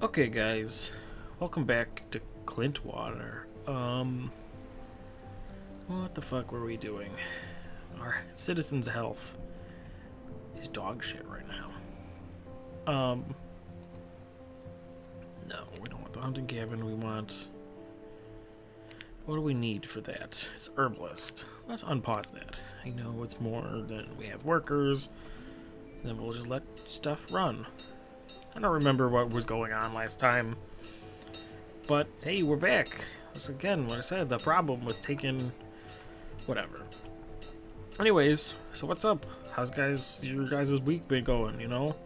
Okay, guys, welcome back to Clintwater. What the fuck were we doing? Our citizens' health is dog shit right now. No, we don't want the hunting cabin. We want... What do we need for that? It's herbalist. Let's unpause that. I know it's more than we have workers. Then we'll just let stuff run. I don't remember what was going on last time. But, hey, we're back. That's again what I said. The problem with taking... whatever. Anyways, so what's up? How's your guys' week been going, you know?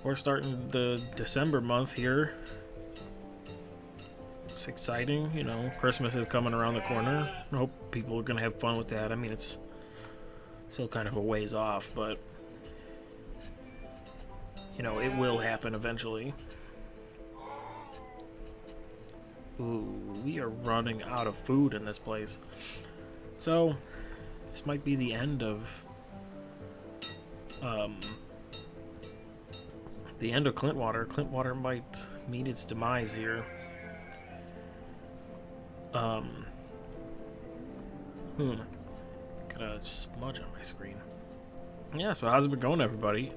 We're starting the December month here. It's exciting, you know. Christmas is coming around the corner. I hope people are going to have fun with that. I mean, it's still kind of a ways off, but... you know, it will happen eventually. Ooh, we are running out of food in this place. So, this might be the end of... the end of Clintwater. Clintwater might meet its demise here. Got a smudge on my screen. Yeah, so how's it been going, everybody?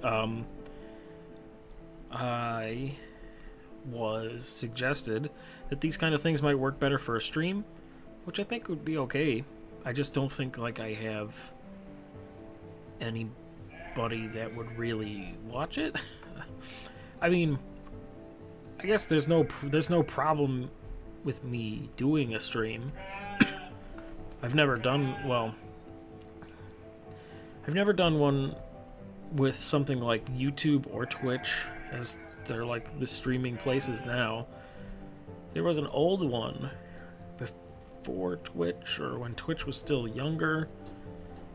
I was suggested that these kind of things might work better for a stream, which I think would be okay. I just don't think like I have anybody that would really watch it. I mean, I guess there's no problem with me doing a stream. I've never done one with something like YouTube or Twitch, as they're like the streaming places now. There was an old one before Twitch, or when Twitch was still younger,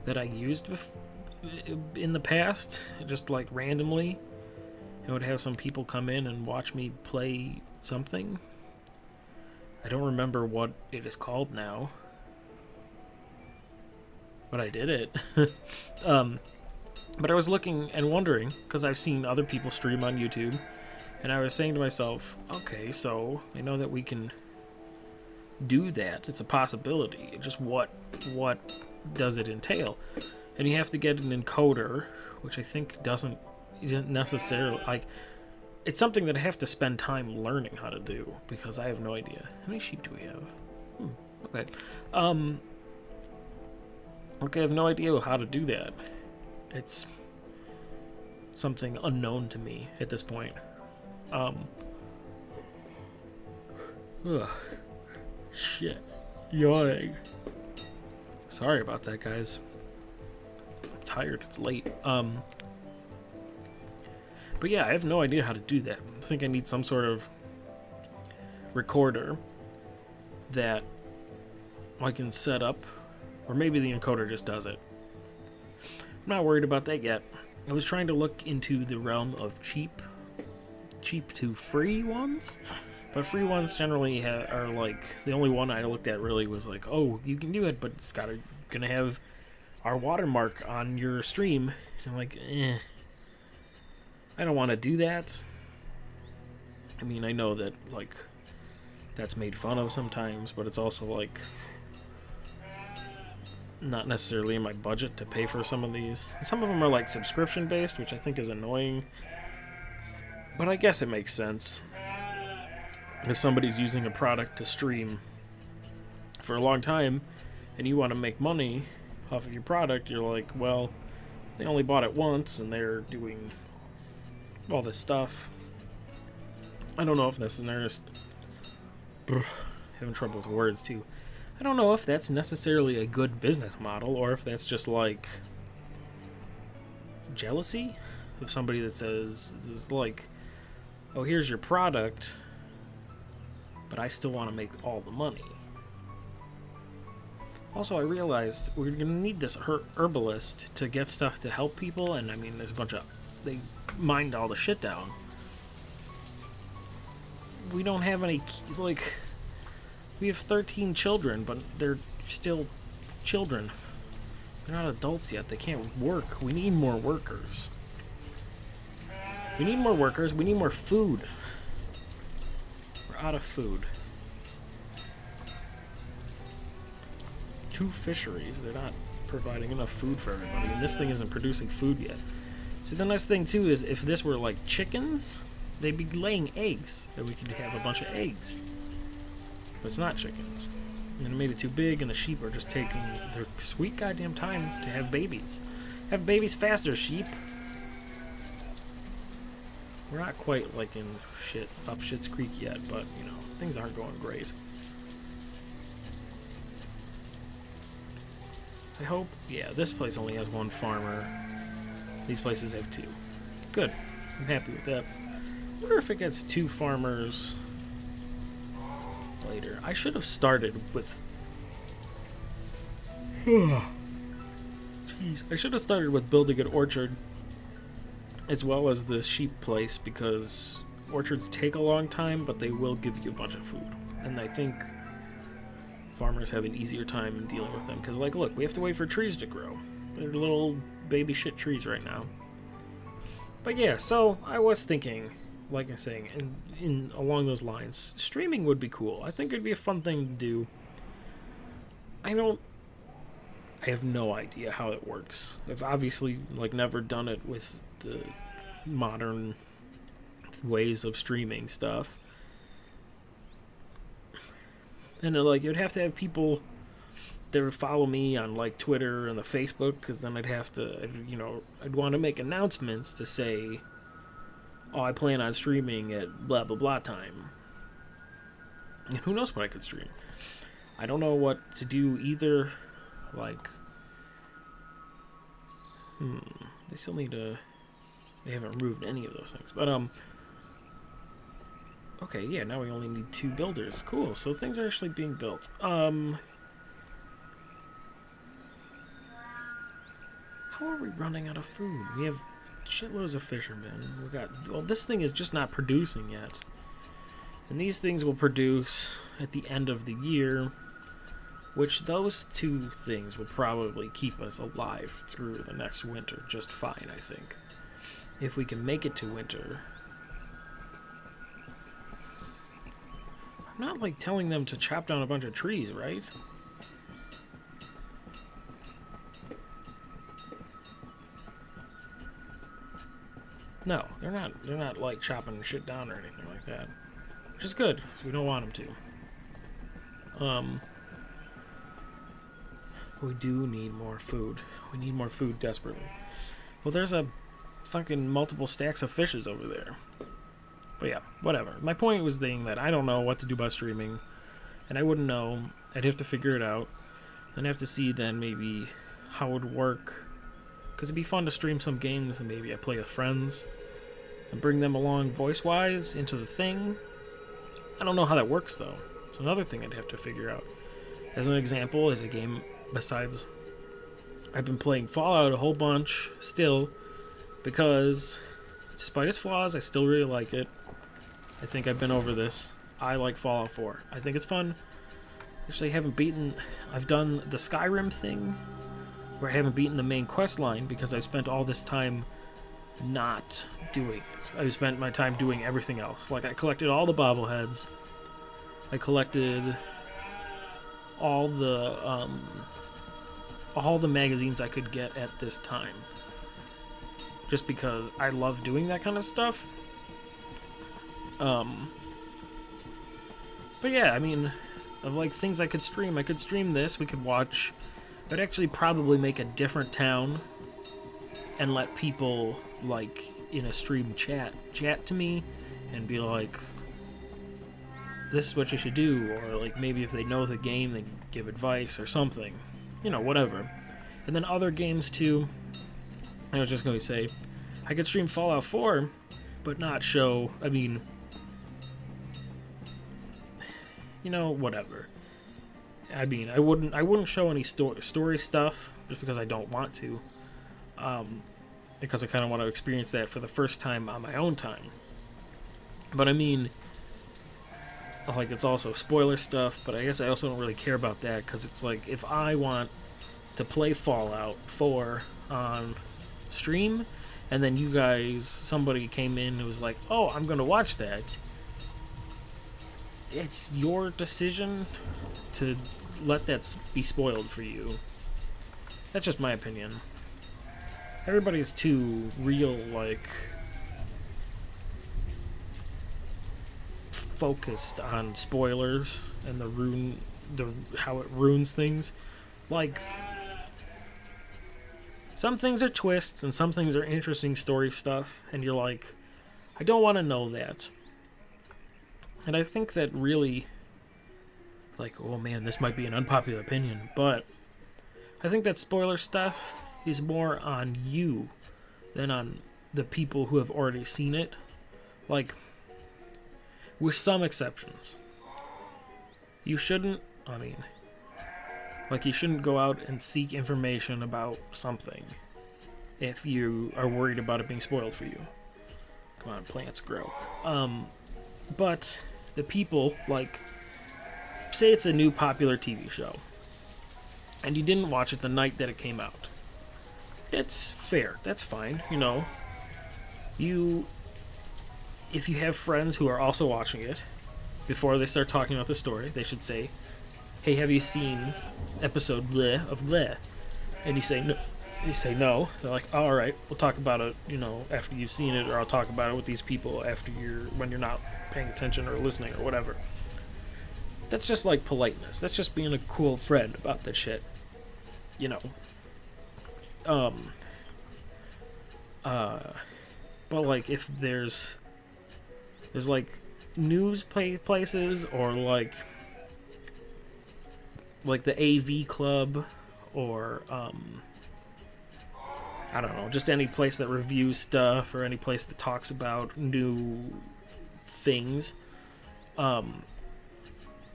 that I used in the past, just like randomly. I would have some people come in and watch me play something. I don't remember what it is called now, but I did it. But I was looking and wondering, because I've seen other people stream on YouTube, and I was saying to myself, okay, so I know that we can do that. It's a possibility. Just what does it entail? And you have to get an encoder, which I think isn't necessarily, like, it's something that I have to spend time learning how to do, because I have no idea. How many sheep do we have? Okay. Okay, I have no idea how to do that. It's something unknown to me at this point. Shit. Yawning. Sorry about that, guys. I'm tired. It's late. But yeah, I have no idea how to do that. I think I need some sort of recorder that I can set up, or maybe the encoder just does it. I'm not worried about that yet. I was trying to look into the realm of cheap to free ones, but free ones generally are like, the only one I looked at really was like, oh, you can do it, but it's gonna have our watermark on your stream. And I'm like, I don't want to do that. I mean, I know that like that's made fun of sometimes, but it's also like not necessarily in my budget to pay for some of these. Some of them are like subscription based, which I think is annoying, but I guess it makes sense. If somebody's using a product to stream for a long time and you want to make money off of your product, you're like, well, they only bought it once and they're doing all this stuff. I don't know if this is having trouble with words too. I don't know if that's necessarily a good business model, or if that's just like jealousy of somebody that says, like, oh, here's your product, but I still want to make all the money. Also, I realized we're going to need this herbalist to get stuff to help people, and I mean, there's a bunch of... they mined all the shit down. We don't have any, like... we have 13 children, but they're still children. They're not adults yet. They can't work. We need more workers. We need more workers. We need more food. out of food. 2 fisheries. They're not providing enough food for everybody, and this thing isn't producing food yet. See, the nice thing too is if this were like chickens, they'd be laying eggs, and we could have a bunch of eggs. But it's not chickens. And it made it too big, and the sheep are just taking their sweet goddamn time to have babies. Have babies faster, sheep. We're not quite like in up Shit's Creek yet, but you know, things aren't going great. I hope, yeah, this place only has 1 farmer. These places have 2. Good. I'm happy with that. I wonder if it gets 2 farmers later. I should have started with... Jeez. I should have started with building an orchard as well as the sheep place, because orchards take a long time, but they will give you a bunch of food. And I think farmers have an easier time in dealing with them, because, like, look, we have to wait for trees to grow. They're little baby shit trees right now. But yeah, so I was thinking, like I'm saying, in along those lines, streaming would be cool. I think it'd be a fun thing to do. I have no idea how it works. I've obviously, like, never done it with the modern ways of streaming stuff. And like, it would have to have people that would follow me on like Twitter and the Facebook, because then I'd have to, you know, I'd want to make announcements to say, oh, I plan on streaming at blah blah blah time. And who knows what I could stream? I don't know what to do either. Like, they still need to. They haven't removed any of those things, but okay, yeah, now we only need 2 builders. Cool, so things are actually being built. How are we running out of food? We have shitloads of fishermen. Well, this thing is just not producing yet. And these things will produce at the end of the year, which those 2 things will probably keep us alive through the next winter just fine, I think. If we can make it to winter. I'm not, like, telling them to chop down a bunch of trees, right? No, they're not, like, chopping shit down or anything like that. Which is good, because we don't want them to. We do need more food. We need more food desperately. Well, there's a fucking multiple stacks of fishes over there. But yeah, whatever. My point was being that I don't know what to do about streaming, and I wouldn't know. I'd have to figure it out. I'd have to see then maybe how it would work, because it'd be fun to stream some games and maybe I play with friends and bring them along voice-wise into the thing. I don't know how that works, though. It's another thing I'd have to figure out. As an example, as a game besides, I've been playing Fallout a whole bunch still, because despite its flaws, I still really like it. I think I've been over this. I like Fallout 4. I think it's fun. Actually, I've done the Skyrim thing, where I haven't beaten the main quest line because I spent all this time not doing it. I spent my time doing everything else. Like, I collected all the bobbleheads. I collected all the magazines I could get at this time. Just because I love doing that kind of stuff. But yeah, I mean, of like things I could stream this, we could watch. I'd actually probably make a different town and let people, like, in a stream chat to me and be like, this is what you should do, or like maybe if they know the game, they give advice or something, you know, whatever. And then other games too. I was just going to say, I could stream Fallout 4, but not show, I mean, you know, whatever. I mean, I wouldn't show any story stuff just because I don't want to. Because I kind of want to experience that for the first time on my own time. But I mean, like, it's also spoiler stuff, but I guess I also don't really care about that, because it's like, if I want to play Fallout 4 on stream, and then you guys, somebody came in and was like, oh, I'm going to watch that, it's your decision to let that be spoiled for you. That's just my opinion. Everybody's too real, like, focused on spoilers and how it ruins things. Like, some things are twists and some things are interesting story stuff, and you're like, I don't want to know that. And I think that really, like, oh man, this might be an unpopular opinion, but I think that spoiler stuff is more on you than on the people who have already seen it. Like, with some exceptions. You shouldn't go out and seek information about something if you are worried about it being spoiled for you. Come on, plants grow. But the people, like, say it's a new popular TV show, and you didn't watch it the night that it came out. That's fair. That's fine. You know, if you have friends who are also watching it, before they start talking about the story, they should say, hey, have you seen episode bleh of bleh? And you say no. No. They're like, oh, all right, we'll talk about it, you know, after you've seen it, or I'll talk about it with these people when you're not paying attention or listening or whatever. That's just like politeness. That's just being a cool friend about that shit. You know. But like, if there's like news places, or like the AV Club, or I don't know, just any place that reviews stuff, or any place that talks about new things.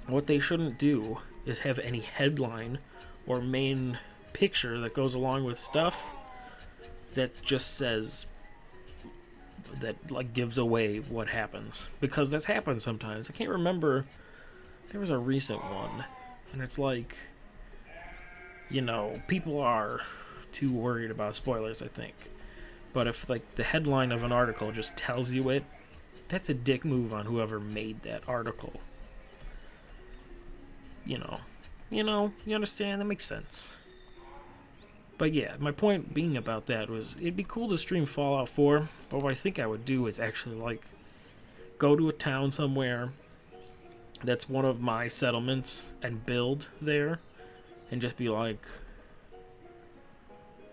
What they shouldn't do is have any headline or main picture that goes along with stuff that just says, that like gives away what happens, because that's happened sometimes. I can't remember, there was a recent one, and it's like, you know, people are too worried about spoilers, I think. But if like the headline of an article just tells you it, that's a dick move on whoever made that article. You understand? That makes sense. But yeah, my point being about that was, it'd be cool to stream Fallout 4, but what I think I would do is actually, like, go to a town somewhere that's one of my settlements and build there, and just be like,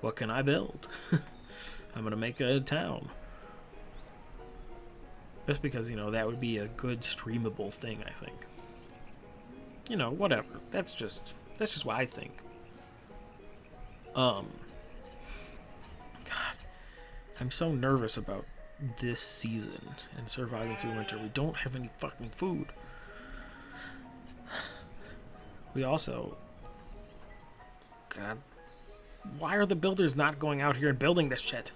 what can I build? I'm gonna make a town. Just because, you know, that would be a good streamable thing, I think. You know, whatever. That's just what I think. God, I'm so nervous about this season and surviving through winter. We don't have any fucking food. We also... God, why are the builders not going out here and building this shit?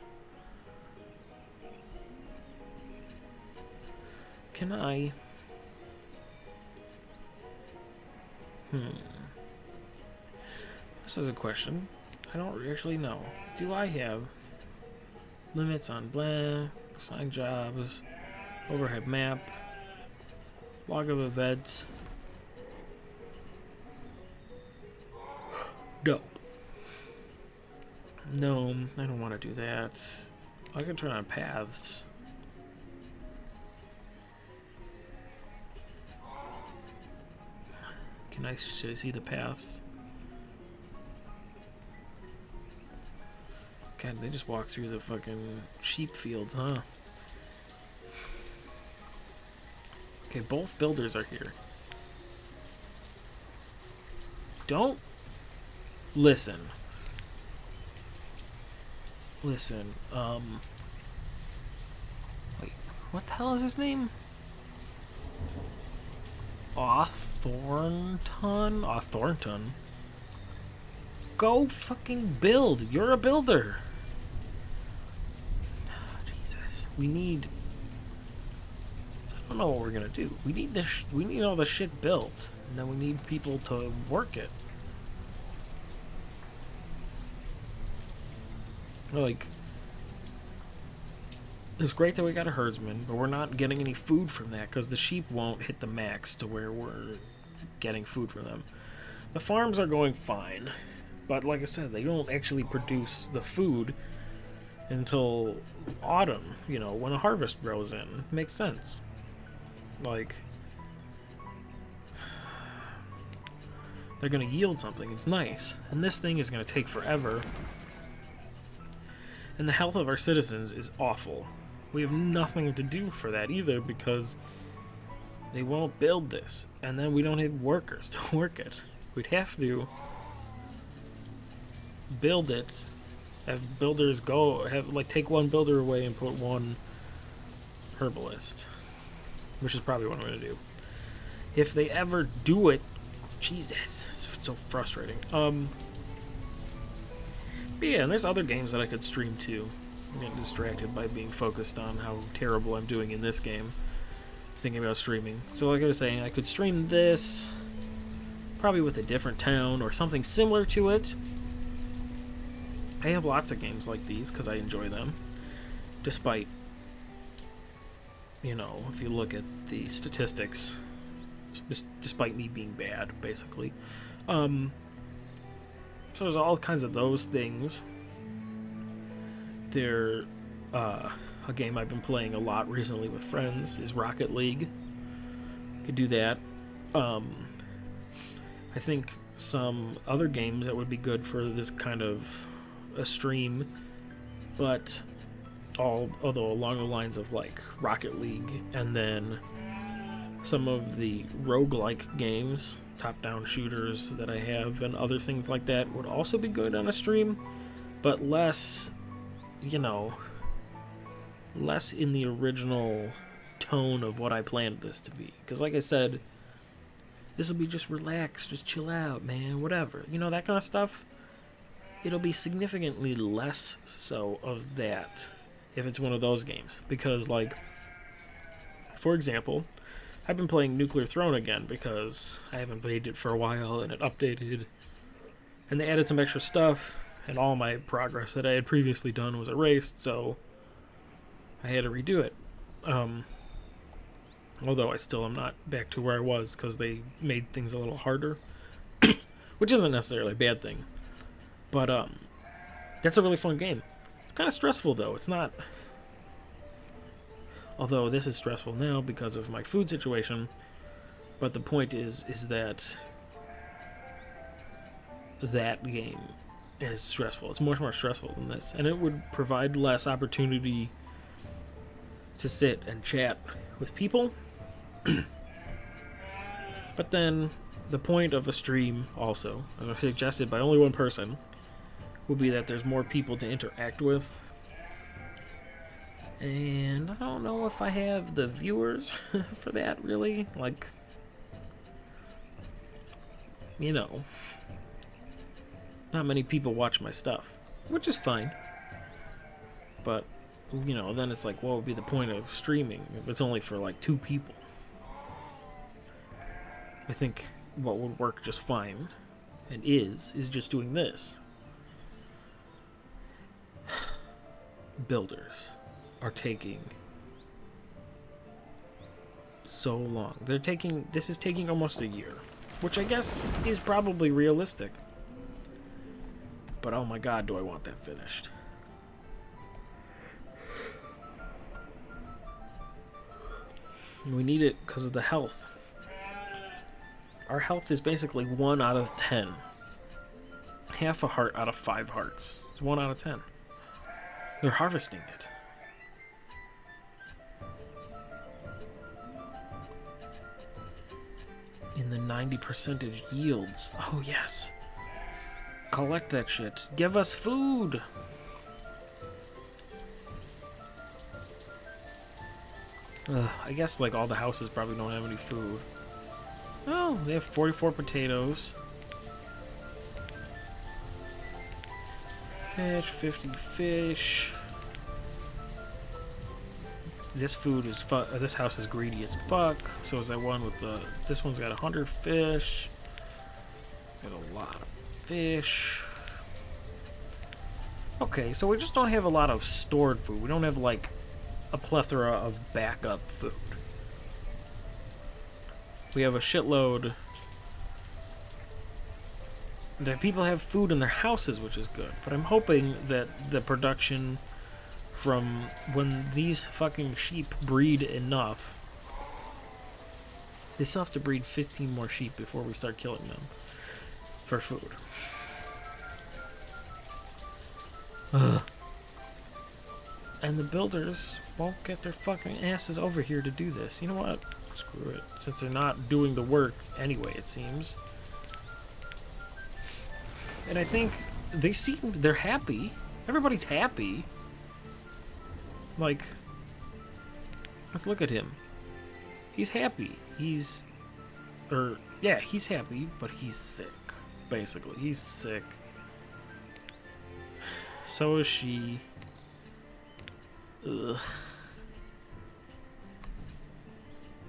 Can I... This is a question. I don't actually know. Do I have limits on blah, assign jobs, overhead map, log of events? No. No, I don't want to do that. I can turn on paths. Should I see the paths? God, they just walk through the fucking sheep fields, huh? Okay, both builders are here. Don't listen. Listen, wait, what the hell is his name? Thornton? Go fucking build. You're a builder. Oh, Jesus. We need... I don't know what we're gonna do. We need this. We need all the shit built, and then we need people to work it. Like, It's great that we got a herdsman, but we're not getting any food from that because the sheep won't hit the max to where we're getting food from them. The farms are going fine, but like I said, they don't actually produce the food until autumn, you know, when a harvest grows in. It makes sense. Like, they're going to yield something. It's nice. And this thing is going to take forever. And the health of our citizens is awful. We have nothing to do for that either because they won't build this. And then we don't have workers to work it. We'd have to build it, have builders go, take one builder away and put one herbalist. Which is probably what I'm going to do. If they ever do it, Jesus, it's so frustrating. But yeah, and there's other games that I could stream too. I'm getting distracted by being focused on how terrible I'm doing in this game. Thinking about streaming. So like I was saying, I could stream this, probably with a different town or something similar to it. I have lots of games like these because I enjoy them. Despite, you know, if you look at the statistics, despite me being bad, basically. So there's all kinds of those things. There, a game I've been playing a lot recently with friends is Rocket League. Could do that. I think some other games that would be good for this kind of a stream, but although along the lines of like Rocket League, and then some of the roguelike games, top-down shooters that I have, and other things like that would also be good on a stream, but less, you know, less in the original tone of what I planned this to be. Because like I said, this will be just relax, just chill out, man, whatever. You know, that kind of stuff. It'll be significantly less so of that if it's one of those games. Because, like, for example, I've been playing Nuclear Throne again because I haven't played it for a while and it updated. And they added some extra stuff, and all my progress that I had previously done was erased, so I had to redo it. Although I still am not back to where I was because they made things a little harder. Which isn't necessarily a bad thing. But, that's a really fun game. It's kind of stressful, though. It's not... Although this is stressful now because of my food situation. But the point is that that game is stressful. It's much more stressful than this. And it would provide less opportunity to sit and chat with people. But then, the point of a stream, also, as suggested by only one person, would be that there's more people to interact with. And I don't know if I have the viewers for that, really. Like, you know, not many people watch my stuff, which is fine. But, you know, then it's like, what would be the point of streaming if it's only for, like, 2 people? I think what would work just fine, and is just doing this. Builders are taking so long. This is taking almost a year, which I guess is probably realistic. But oh my god, do I want that finished. We need it because of the health. Our health is basically 1 out of 10. Half a heart out of 5 hearts. It's 1 out of 10. They're harvesting it. In the 90% yields. Oh, yes. Collect that shit. Give us food! I guess, like, all the houses probably don't have any food. Oh, they have 44 potatoes. Fish, 50 fish. This food is this house is greedy as fuck. So is that one with the... This one's got 100 fish. Got a lot of fish. Okay, so we just don't have a lot of stored food. We don't have, like, a plethora of backup food. We have a shitload that people have food in their houses, which is good. But I'm hoping that the production from when these fucking sheep breed enough, they still have to breed 15 more sheep before we start killing them for food. Ugh. And the builders won't get their fucking asses over here to do this. You know what? Screw it. Since they're not doing the work anyway, it seems. And I think they're happy. Everybody's happy. Like, let's look at him. He's happy. He's happy, but he's sick. Basically, he's sick. So is she. Ugh.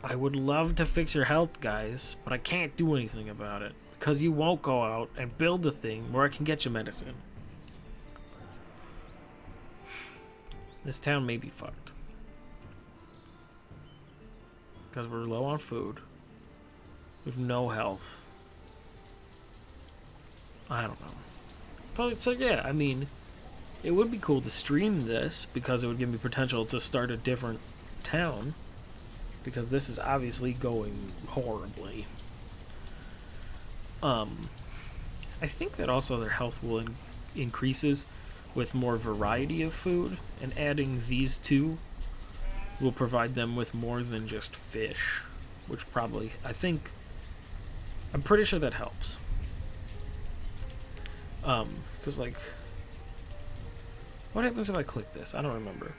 I would love to fix your health, guys, but I can't do anything about it because you won't go out and build the thing where I can get you medicine. This town may be fucked because we're low on food. We have no health. I don't know. But so yeah, I mean, it would be cool to stream this because it would give me potential to start a different town. Because this is obviously going horribly. I think that also their health will increases with more variety of food, and adding these two will provide them with more than just fish, which probably, I'm pretty sure that helps. Because like, what happens if I click this? I don't remember.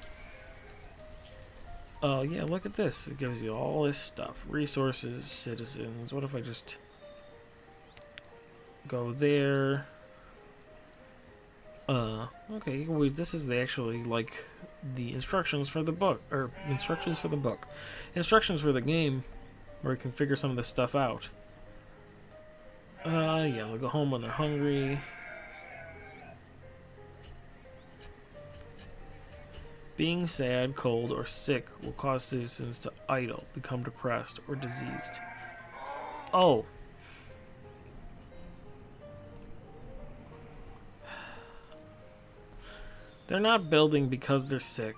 Oh, yeah, look at this. It gives you all this stuff. Resources, citizens. What if I just go there? Okay, wait, this is actually, like, the instructions for the book. Or, instructions for the book. Instructions for the game, where you can figure some of this stuff out. Yeah, they'll go home when they're hungry. Being sad, cold, or sick will cause citizens to idle, become depressed, or diseased. Oh. They're not building because they're sick,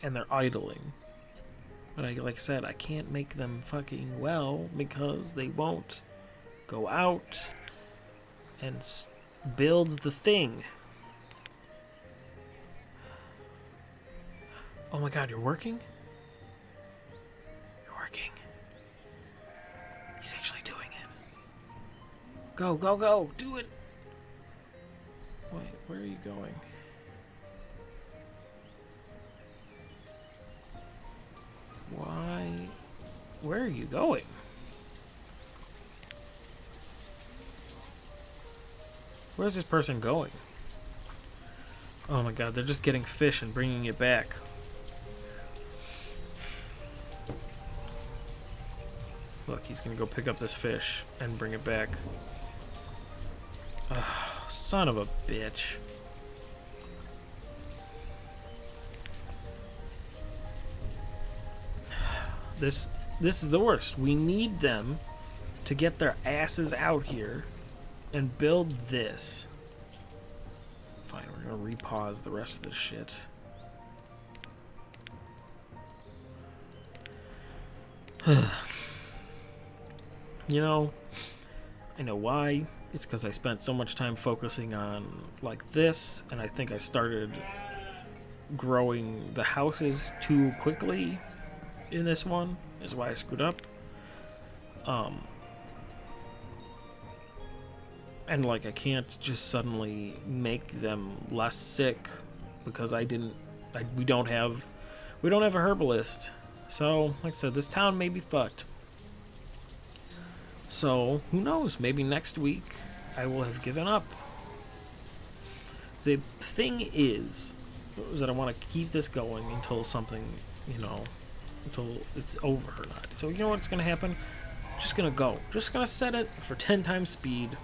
and they're idling. But like I said, I can't make them fucking well because they won't go out and build the thing. Oh my god, you're working? You're working. He's actually doing it. Go, go, go! Do it! Wait, where are you going? Why? Where are you going? Where's this person going? Oh my god, they're just getting fish and bringing it back. Look, he's gonna go pick up this fish and bring it back. Oh, son of a bitch. This is the worst. We need them to get their asses out here and build this. Fine, we're gonna repause the rest of this shit. You know, I know why. It's because I spent so much time focusing on like this, and I think I started growing the houses too quickly in this one, is why I screwed up. And like I can't just suddenly make them less sick because we don't have a herbalist. So, like I said, this town may be fucked. So, who knows? Maybe next week I will have given up. The thing is that I want to keep this going until something, until it's over or not. So, you know what's going to happen? I'm just going to go. Just going to set it for 10 times speed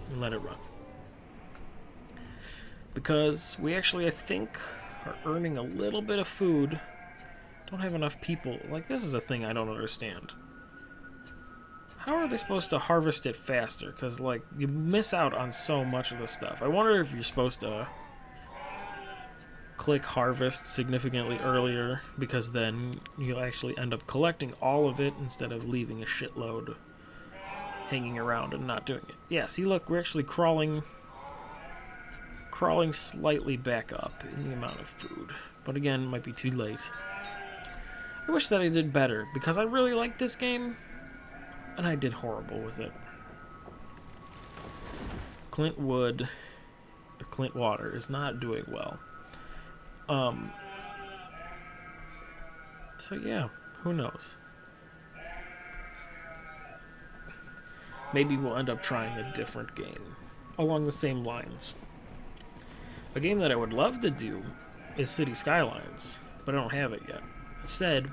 and let it run. Because we actually, I think, are earning a little bit of food Don't have enough people. Like, this is a thing I don't understand. How are they supposed to harvest it faster? Because, like, you miss out on so much of the stuff. I wonder if you're supposed to click harvest significantly earlier, because then you'll actually end up collecting all of it instead of leaving a shitload hanging around and not doing it. Yeah, see, look, we're actually crawling slightly back up in the amount of food. But again, it might be too late. I wish that I did better, because I really like this game. And I did horrible with it. Clint Wood, or Clint Water, is not doing well. So yeah, who knows? Maybe we'll end up trying a different game along the same lines. A game that I would love to do is City Skylines, but I don't have it yet. Instead,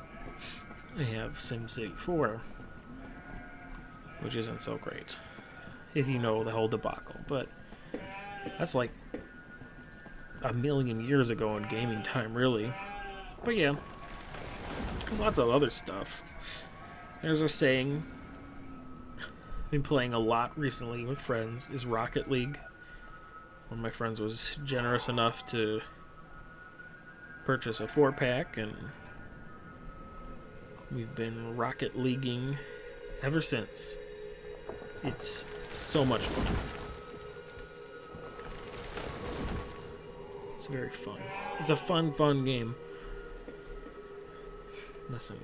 I have SimCity 4. Which isn't so great, if you know the whole debacle. But that's like a million years ago in gaming time, really. But yeah, there's lots of other stuff. As I was saying, I've been playing a lot recently with friends, is Rocket League. One of my friends was generous enough to purchase a 4-pack, and we've been Rocket Leaguing ever since. It's so much fun. It's very fun. It's a fun game. Listen.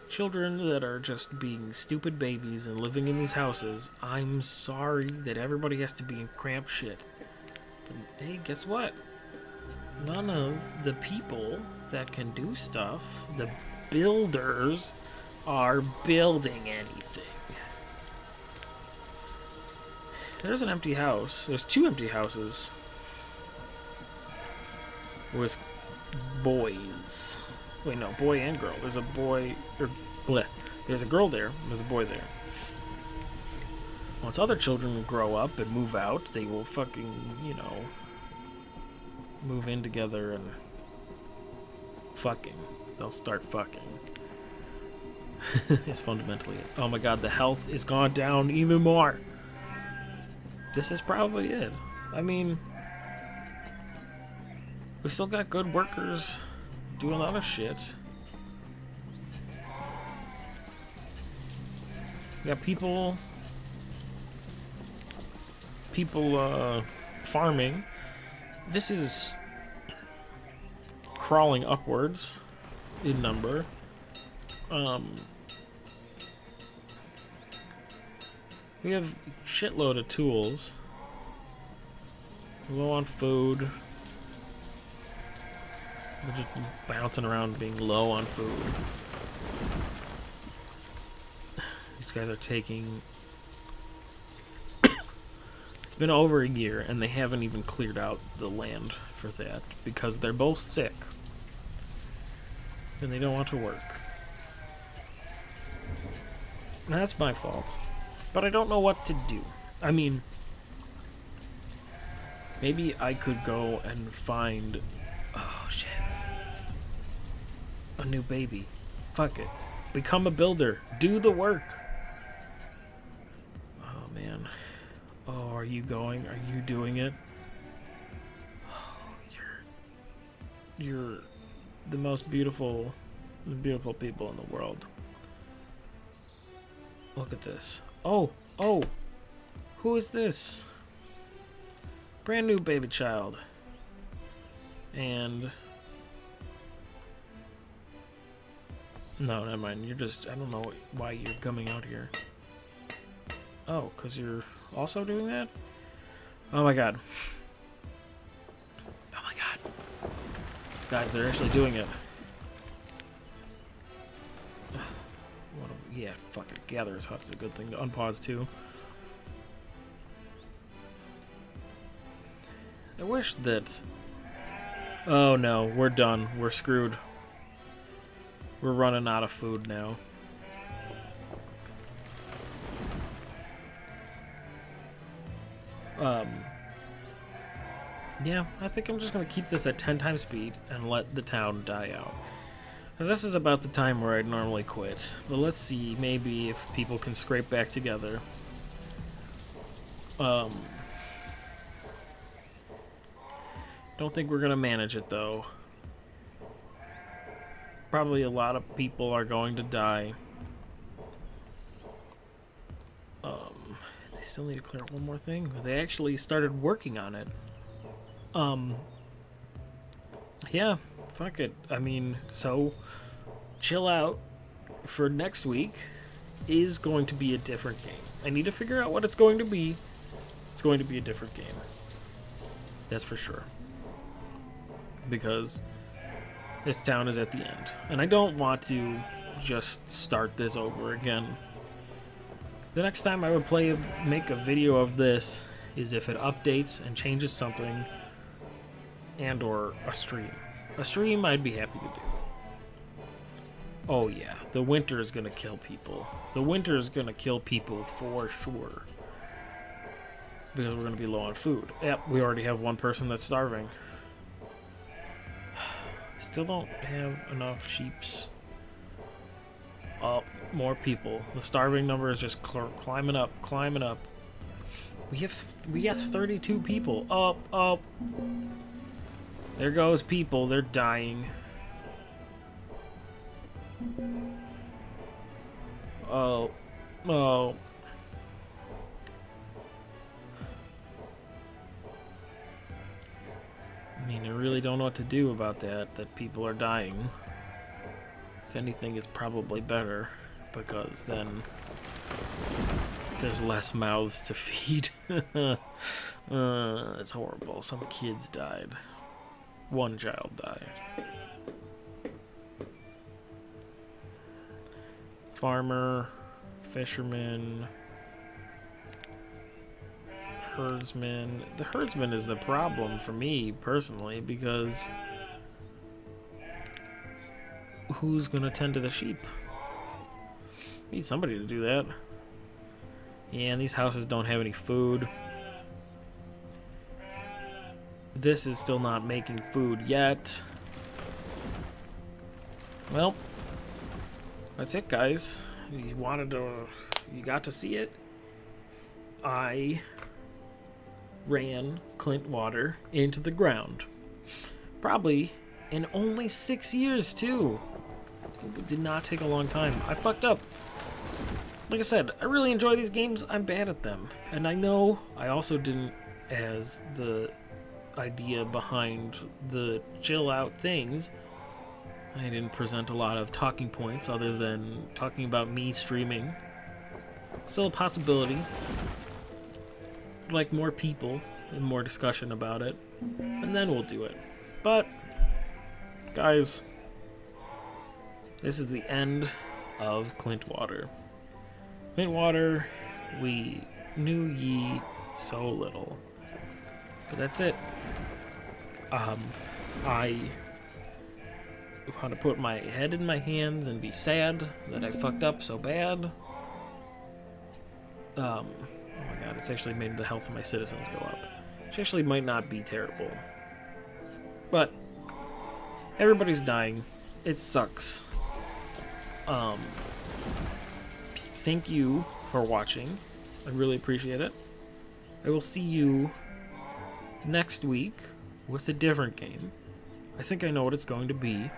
Children that are just being stupid babies and living in these houses, I'm sorry that everybody has to be in cramped shit. But hey, guess what? None of the people that can do stuff, the builders, are building anything. There's an empty house. There's 2 empty houses with boys. Wait, no, boy and girl. There's a boy, or bleh. There's a girl there. There's a boy there. Once other children grow up and move out, they will fucking, you know, move in together and fucking. They'll start fucking. It's fundamentally it. Oh my god, the health is gone down even more. This is probably it. I mean, we still got good workers doing other shit. We got people farming. This is crawling upwards in number. We have a shitload of tools. Low on food. We're just bouncing around being low on food. These guys are taking... It's been over a year and they haven't even cleared out the land for that because they're both sick. And they don't want to work. That's my fault. But I don't know what to do. I mean, maybe I could go and find... Oh, shit. A new baby. Fuck it. Become a builder. Do the work. Oh, man. Oh, are you going? Are you doing it? Oh, you're the most beautiful people in the world. Look at this. Oh, who is this? Brand new baby child. And no, never mind. You're just, I don't know why you're coming out here. Oh, because you're also doing that? Oh my god. Oh my god. Guys, they're actually doing it. Yeah, fuck it. Gatherer's Hut is a good thing to unpause too. I wish that... Oh no, we're done. We're screwed. We're running out of food now. Yeah, I think I'm just going to keep this at 10 times speed and let the town die out. Because this is about the time where I'd normally quit. But let's see, maybe if people can scrape back together. Don't think we're going to manage it, though. Probably a lot of people are going to die. They still need to clear up one more thing. They actually started working on it. Yeah, fuck it. I mean, so chill out for next week is going to be a different game. I need to figure out what it's going to be. It's going to be a different game. That's for sure. Because this town is at the end. And I don't want to just start this over again. The next time I would make a video of this is if it updates and changes something, and or a stream. A stream I'd be happy to do. Oh yeah, the winter is gonna kill people. The winter is gonna kill people for sure. Because we're gonna be low on food. Yep, we already have one person that's starving. Still don't have enough sheeps. Oh, more people. The starving number is just climbing up, climbing up. We got 32 people. Up. There goes people. They're dying. Oh. I mean, I really don't know what to do about that people are dying. If anything, it's probably better, because then there's less mouths to feed. It's horrible. Some kids died. One child died. Farmer, fisherman, herdsman. The herdsman is the problem for me personally, because who's gonna tend to the sheep? Need somebody to do that. Yeah, and these houses don't have any food. This is still not making food yet. Well, that's it, guys. You got to see it. I ran Clint water into the ground. Probably in only 6 years, too. It did not take a long time. I fucked up. Like I said, I really enjoy these games. I'm bad at them. And I know I also didn't, as the idea behind the chill out things, I didn't present a lot of talking points other than talking about me streaming. Still a possibility. Like more people and more discussion about it, and then we'll do it. But guys, this is the end of Clint Water. Clint Water, we knew ye so little. But that's it. I want to put my head in my hands and be sad that I fucked up so bad. Oh my god, it's actually made the health of my citizens go up. Which actually might not be terrible. But everybody's dying. It sucks. Thank you for watching. I really appreciate it. I will see you next week with a different game. I think I know what it's going to be.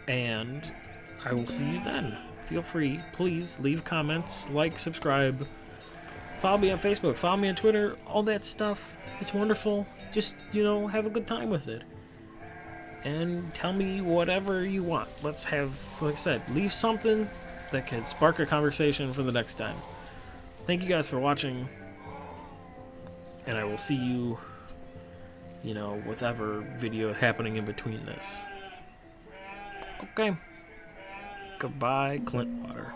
And I will see you then. Feel free, please leave comments, like, subscribe, follow me on Facebook, follow me on Twitter, all that stuff. It's wonderful. Just, have a good time with it. And tell me whatever you want. Let's have, like I said, leave something that can spark a conversation for the next time. Thank you guys for watching. And I will see you, whatever video is happening in between this. Okay. Goodbye, Clint Water.